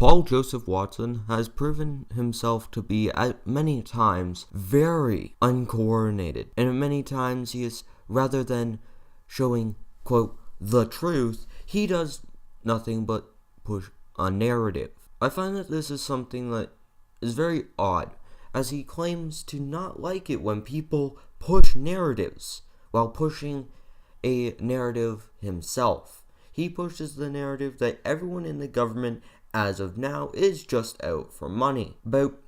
Paul Joseph Watson has proven himself to be at many times very uncoordinated, and at many times he is, rather than showing, quote, the truth, he does nothing but push a narrative. I find that this is something that is very odd, as he claims to not like it when people push narratives while pushing a narrative himself. He pushes the narrative that everyone in the government as of now is just out for money. About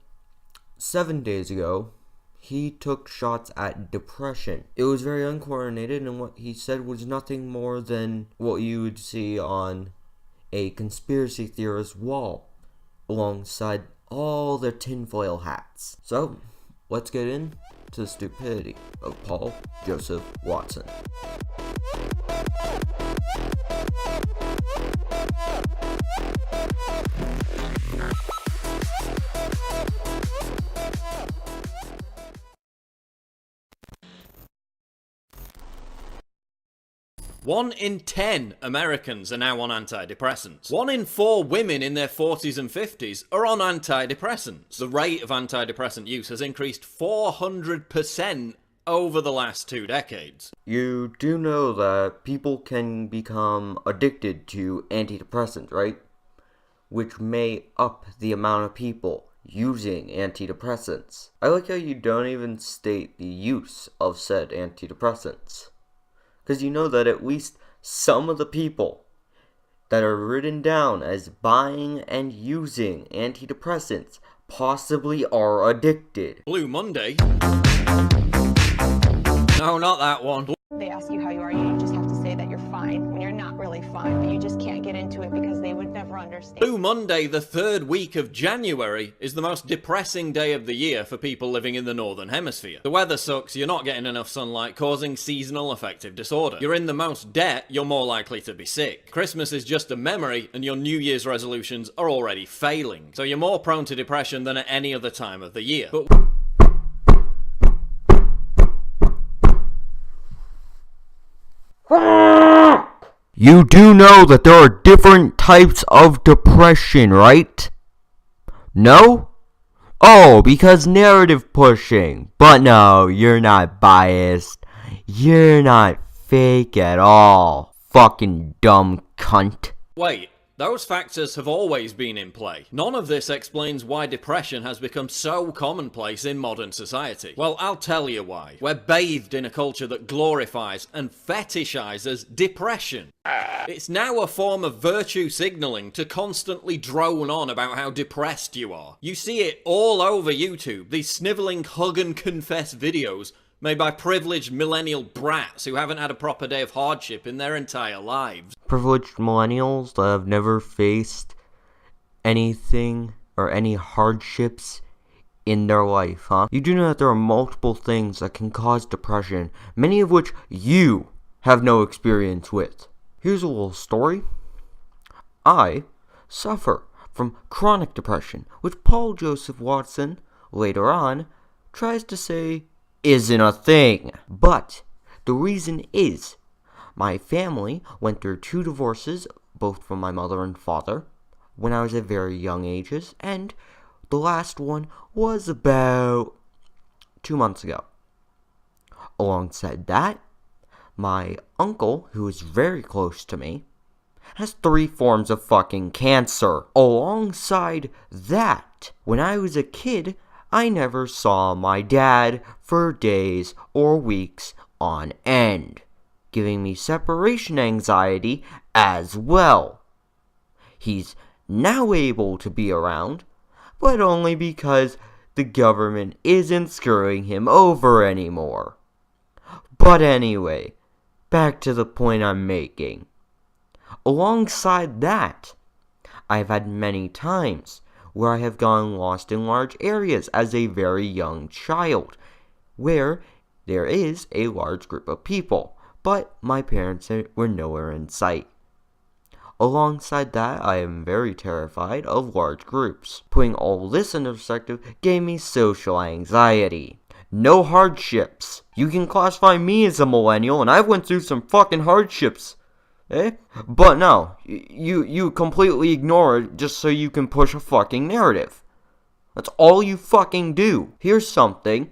7 days ago, he took shots at depression. It was very uncoordinated, and what he said was nothing more than what you would see on a conspiracy theorist wall, alongside all their tinfoil hats. So, let's get into the stupidity of Paul Joseph Watson. One in 10 Americans are now on antidepressants. 1 in 4 women in their 40s and 50s are on antidepressants. The rate of antidepressant use has increased 400% over the last 2 decades. You do know that people can become addicted to antidepressants, right? Which may up the amount of people using antidepressants. I like how you don't even state the use of said antidepressants. Because you know that at least some of the people that are written down as buying and using antidepressants possibly are addicted. Blue Monday? No, not that one. They ask you how you are, you just have to say that you're fine when you're not really fine, but you just can't get into it because they would never understand. Blue Monday, the 3rd week of January, is the most depressing day of the year for people living in the Northern Hemisphere. The weather sucks, you're not getting enough sunlight, causing seasonal affective disorder. You're in the most debt, you're more likely to be sick. Christmas is just a memory, and your New Year's resolutions are already failing. So you're more prone to depression than at any other time of the year. But you do know that there are different types of depression, right? No? Oh, because narrative pushing. But no, you're not biased. You're not fake at all. Fucking dumb cunt. wait, those factors have always been in play. None of this explains why depression has become so commonplace in modern society. Well, I'll tell you why. We're bathed in a culture that glorifies and fetishizes depression. It's now a form of virtue signaling to constantly drone on about how depressed you are. You see it all over YouTube, these sniveling hug and confess videos made by privileged millennial brats who haven't had a proper day of hardship in their entire lives. Privileged millennials that have never faced anything or any hardships in their life, huh? You do know that there are multiple things that can cause depression, many of which you have no experience with. Here's a little story. I suffer from chronic depression, which Paul Joseph Watson, later on, tries to say isn't a thing. But the reason is, my family went through 2 divorces, both from my mother and father, when I was at very young ages, and the last one was about 2 months ago. Alongside that, my uncle, who is very close to me, has 3 forms of fucking cancer. Alongside that, when I was a kid, I never saw my dad for days or weeks on end, giving me separation anxiety as well. He's now able to be around, but only because the government isn't screwing him over anymore. But anyway, back to the point I'm making. Alongside that, I've had many times where I have gone lost in large areas as a very young child, where there is a large group of people, but my parents were nowhere in sight. Alongside that, I am very terrified of large groups. Putting all this into perspective gave me social anxiety. No hardships. You can classify me as a millennial, and I went through some fucking hardships Eh? But no, you completely ignore it just so you can push a fucking narrative. That's all you fucking do. Here's something.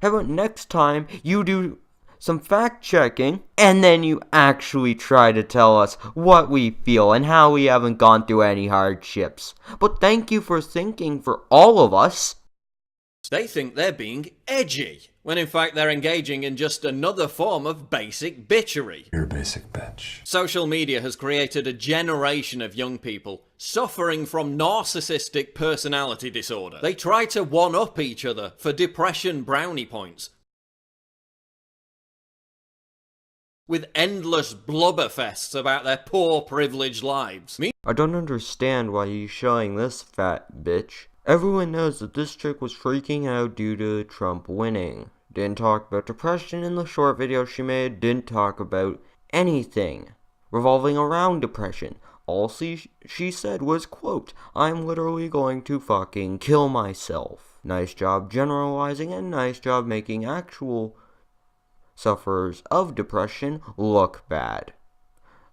How about next time you do some fact checking and then you actually try to tell us what we feel and how we haven't gone through any hardships. But thank you for thinking for all of us. They think they're being edgy, when in fact they're engaging in just another form of basic bitchery. You're a basic bitch. Social media has created a generation of young people suffering from narcissistic personality disorder. They try to one-up each other for depression brownie points, with endless blubber fests about their poor privileged lives. I don't understand why you're showing this, fat bitch. Everyone knows that this chick was freaking out due to Trump winning. Didn't talk about depression in the short video she made, didn't talk about anything revolving around depression. All she said was, quote, "I'm literally going to fucking kill myself." Nice job generalizing and nice job making actual sufferers of depression look bad.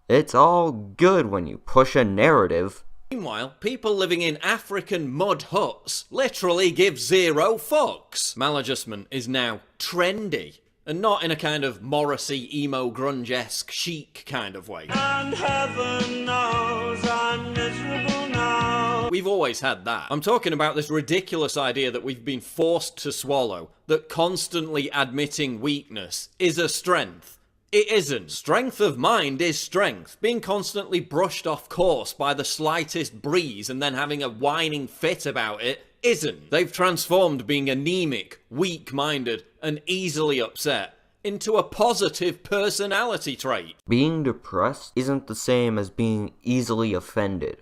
It's all good when you push a narrative. Meanwhile, people living in African mud huts literally give zero fucks. Maladjustment is now trendy, and not in a kind of Morrissey, emo, grunge-esque, chic kind of way. And heaven knows I'm miserable now. We've always had that. I'm talking about this ridiculous idea that we've been forced to swallow, that constantly admitting weakness is a strength. It isn't. Strength of mind is strength. Being constantly brushed off course by the slightest breeze and then having a whining fit about it isn't. They've transformed being anemic, weak-minded, and easily upset into a positive personality trait. Being depressed isn't the same as being easily offended.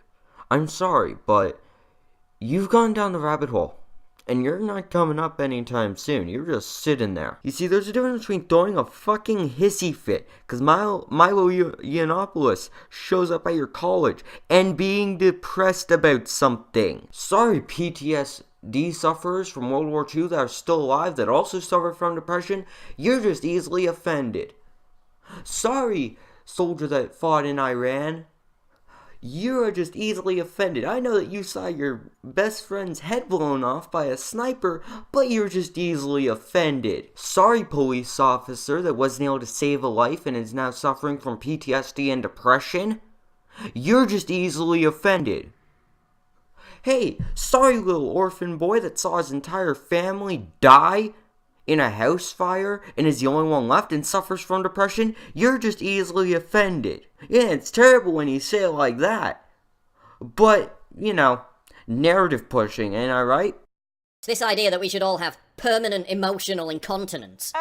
I'm sorry, but you've gone down the rabbit hole. And you're not coming up anytime soon. You're just sitting there. You see, there's a difference between throwing a fucking hissy fit, because Milo Yiannopoulos shows up at your college, and being depressed about something. Sorry, PTSD sufferers from World War II that are still alive that also suffer from depression. You're just easily offended. Sorry, soldier that fought in Iran. You are just easily offended. I know that you saw your best friend's head blown off by a sniper, but you're just easily offended. Sorry, police officer that wasn't able to save a life and is now suffering from PTSD and depression. You're just easily offended. Hey, sorry little orphan boy that saw his entire family die in a house fire and is the only one left and suffers from depression. You're just easily offended. Yeah, it's terrible when you say it like that. But, narrative pushing, ain't I right? It's this idea that we should all have permanent emotional incontinence.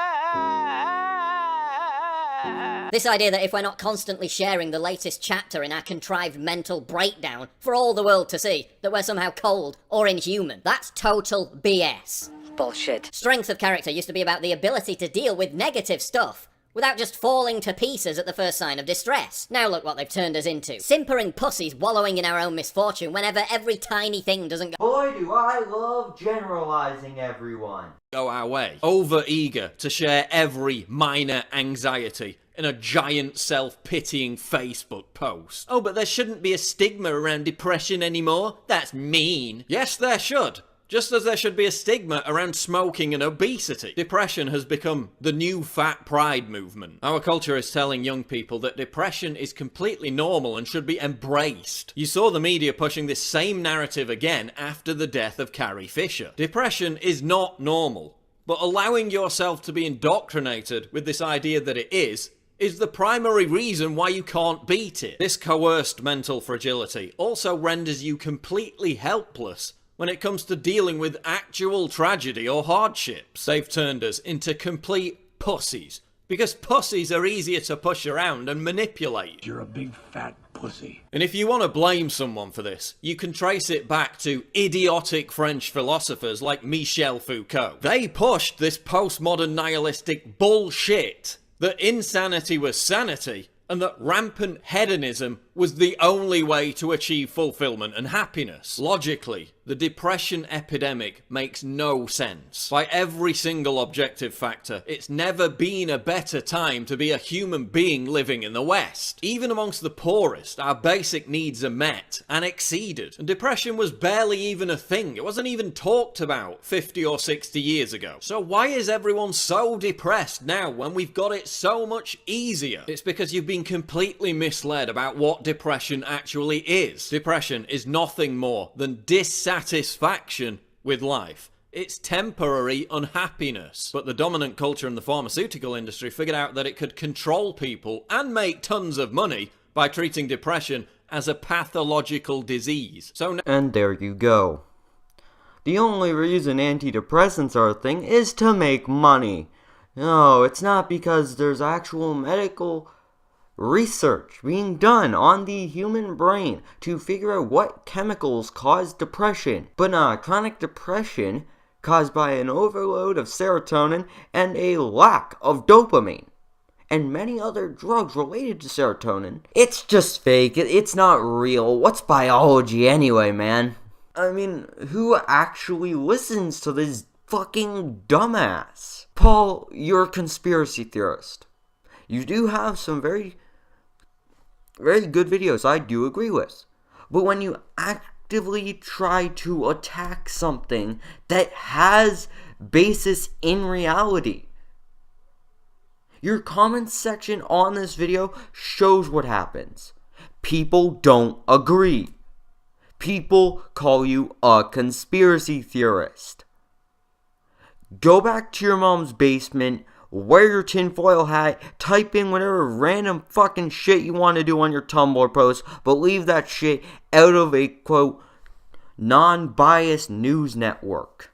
This idea that if we're not constantly sharing the latest chapter in our contrived mental breakdown for all the world to see, that we're somehow cold or inhuman. That's total BS. Bullshit. Strength of character used to be about the ability to deal with negative stuff without just falling to pieces at the first sign of distress. Now look what they've turned us into. Simpering pussies wallowing in our own misfortune whenever every tiny thing doesn't go... Boy, do I love generalizing everyone. Go our way. Over-eager to share every minor anxiety in a giant self-pitying Facebook post. Oh, but there shouldn't be a stigma around depression anymore. That's mean. Yes, there should. Just as there should be a stigma around smoking and obesity. Depression has become the new fat pride movement. Our culture is telling young people that depression is completely normal and should be embraced. You saw the media pushing this same narrative again after the death of Carrie Fisher. Depression is not normal, but allowing yourself to be indoctrinated with this idea that it is the primary reason why you can't beat it. This coerced mental fragility also renders you completely helpless when it comes to dealing with actual tragedy or hardships. They've turned us into complete pussies, because pussies are easier to push around and manipulate. You're a big fat pussy. And if you want to blame someone for this, you can trace it back to idiotic French philosophers like Michel Foucault. They pushed this postmodern nihilistic bullshit that insanity was sanity, and that rampant hedonism was the only way to achieve fulfillment and happiness. Logically, the depression epidemic makes no sense. By every single objective factor, it's never been a better time to be a human being living in the West. Even amongst the poorest, our basic needs are met and exceeded. And depression was barely even a thing. It wasn't even talked about 50 or 60 years ago. So why is everyone so depressed now when we've got it so much easier? It's because you've been completely misled about what depression actually is. Depression is nothing more than dissatisfaction with life. It's temporary unhappiness. But the dominant culture in the pharmaceutical industry figured out that it could control people and make tons of money by treating depression as a pathological disease. And there you go. The only reason antidepressants are a thing is to make money. No, it's not because there's actual medical research being done on the human brain to figure out what chemicals cause depression. But chronic depression caused by an overload of serotonin and a lack of dopamine and many other drugs related to serotonin. It's just fake. It's not real. What's biology anyway, man? I mean, who actually listens to this fucking dumbass? Paul, you're a conspiracy theorist. You do have some very good videos I do agree with. But when you actively try to attack something that has basis in reality, your comment section on this video shows what happens. People don't agree. People call you a conspiracy theorist. Go back to your mom's basement, wear your tinfoil hat, type in whatever random fucking shit you want to do on your Tumblr post, but leave that shit out of a, quote, non-biased news network.